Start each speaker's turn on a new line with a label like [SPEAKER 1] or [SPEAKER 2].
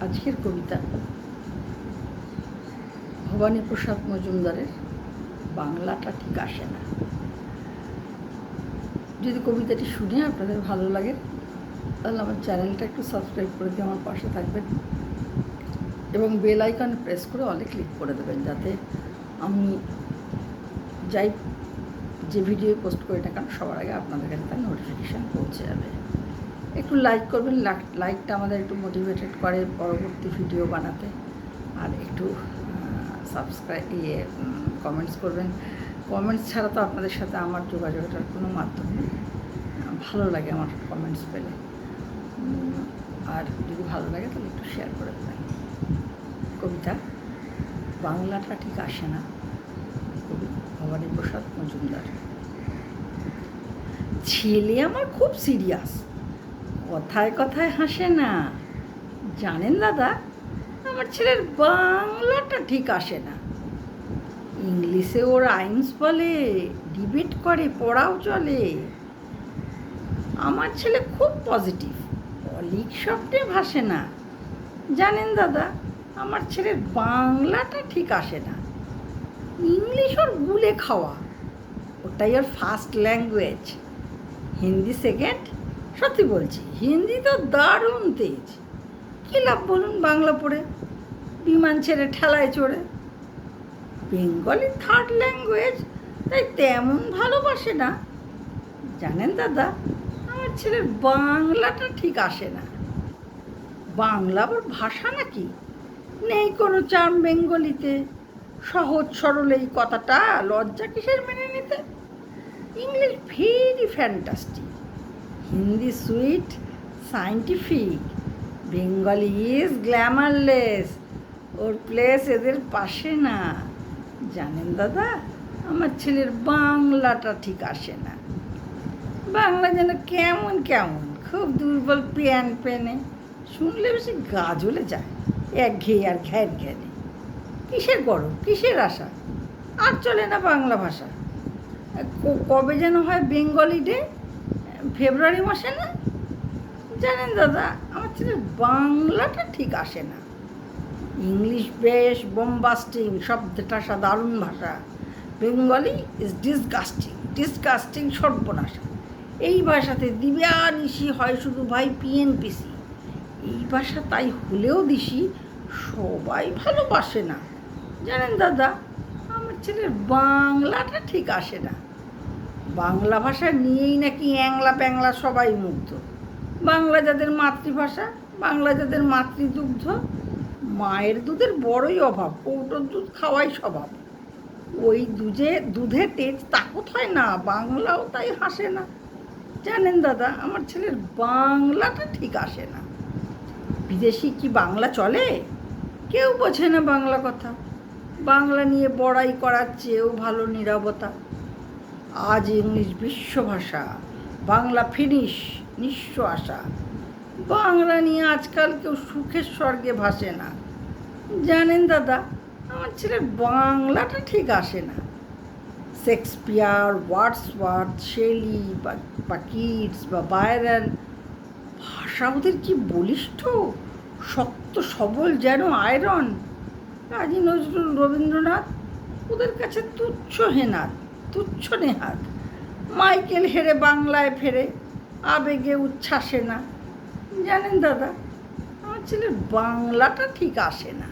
[SPEAKER 1] আজকের কবিতা ভবানীপ্রসাদ মজুমদারের বাংলাটা ঠিক আসে না। যদি কবিতাটি শুনে আপনাদের ভালো লাগে তাহলে আমার চ্যানেলটা একটু সাবস্ক্রাইব করে দিয়ে আমার পাশে থাকবেন এবং বেল আইকন প্রেস করে অলে ক্লিক করে দেবেন, যাতে আমি যাই যে ভিডিও পোস্ট করি না কেন সবার আগে আপনাদের কাছে তার নোটিফিকেশান পৌঁছে যাবে। একটু লাইক করবেন, লাইকটা আমাদের একটু মোটিভেটেড করে পরবর্তী ভিডিও বানাতে। আর একটু সাবস্ক্রাইব কমেন্টস করবেন। কমেন্টস ছাড়া তো আপনাদের সাথে আমার যোগাযোগের কোনো মাধ্যম নেই। ভালো লাগে আমার কমেন্টস পেলে, আর যদি ভালো লাগে তাহলে একটু শেয়ার করে দেবেন। কবিতা বাংলাটা ঠিক আসে না, কবি ভবানীপ্রসাদ মজুমদার। ছেলে আমার খুব সিরিয়াস, কথায় কথায় হাসে না। জানেন দাদা, আমার ছেলের বাংলাটা ঠিক আসে না। ইংলিশে ওর রাইমস বলে, ডিবেট করে, পড়াও চলে। আমার ছেলে খুব পজিটিভ, অলিক শব্দে ভাসে না। জানেন দাদা, আমার ছেলের বাংলাটা ঠিক আসে না। ইংলিশ ওর গুলে খাওয়া, ওটাই ওর ফার্স্ট ল্যাঙ্গুয়েজ। হিন্দি সেকেন্ড। সত্যি বলছি, হিন্দি তো দারুণ তেজ। কী লাভ বলুন বাংলা পড়ে, বিমান ছেড়ে ঠেলায় চড়ে। বেঙ্গলি থার্ড ল্যাঙ্গুয়েজ, তাই তেমন ভালোবাসে না। জানেন দাদা, আমার ছেলের বাংলাটা ঠিক আসে না। বাংলা আবার ভাষা নাকি? নেই কোনো চার্ম বেঙ্গলিতে। সহজ সরল এই কথাটা লজ্জা কিসের মেনে নিতে। English very fantastic, Hindi sweet scientific, Bengali is glamourless, or place এদের পাশে না। জানেন দাদা, আমার ছেলের বাংলাটা ঠিক আসে না। বাংলা যেন কেমন কেমন, খুব দুর্বল প্যান পেনে, শুনলে বেশি গা জ্বলে যায়, একঘেয়ে আর ঘ্যান ঘ্যানে। কিসের গরম, কিসের আশা, আর চলে না বাংলা ভাষা। কবে যেন হয় বেঙ্গলি ডে, ফেব্রুয়ারি মাসে না? জানেন দাদা, আমার ছেলের বাংলাটা ঠিক আসে না। ইংলিশ বেশ বোমবাস্টিং, শব্দটা সাধারণ ভাষা। বেঙ্গলি ইজ ডিসগাস্টিং, ডিসগাস্টিং সর্বনাশা। এই ভাষাতে দিব্যানিশি হয় শুধু ভাই পিএনপিসি। এই ভাষা তাই হলেও দিশি সবাই ভালোবাসে না। জানেন দাদা, আমার ছেলের বাংলাটা ঠিক আসে না। বাংলা ভাষা নিয়েই নাকি অ্যাংলা প্যাংলা সবাই মুগ্ধ। বাংলা যাদের মাতৃভাষা, বাংলা যাদের মাতৃদুগ্ধ, মায়ের দুধের বড়ই অভাব, কৌটোর দুধ খাওয়াই স্বভাব। ওই দুধে তেজ তাকত হয় না, বাংলাও তাই হাসে না। জানেন দাদা, আমার ছেলের বাংলাটা ঠিক আসে না। বিদেশি কি বাংলা চলে? কেউ বোঝে না বাংলা কথা। বাংলা নিয়ে বড়াই করার চেয়েও ভালো নীরবতা। আজ ইংলিশ বিশ্বভাষা, বাংলা ফিনিশ, নিঃস্ব আশা। বাংলা নিয়ে আজকাল কেউ সুখের স্বর্গে ভাসে না। জানেন দাদা, আমার ছেলের বাংলাটা ঠিক আসে না। শেক্সপিয়ার, ওয়ার্ডসওয়ার্থ, শেলি বা কিটস বা বায়রন, ভাষা ওদের কি বলিষ্ঠ, শক্ত সবল যেন আয়রন। কাজী নজরুল, রবীন্দ্রনাথ, ওদের কাছে তুচ্ছ হেনাত, তুচ্ছ নেহাত। মাইকেল হেরে বাংলায় ফেরে, আবেগে উচ্ছ্বাসে না। জানেন দাদা, আমার ছেলের বাংলাটা ঠিক আসে না।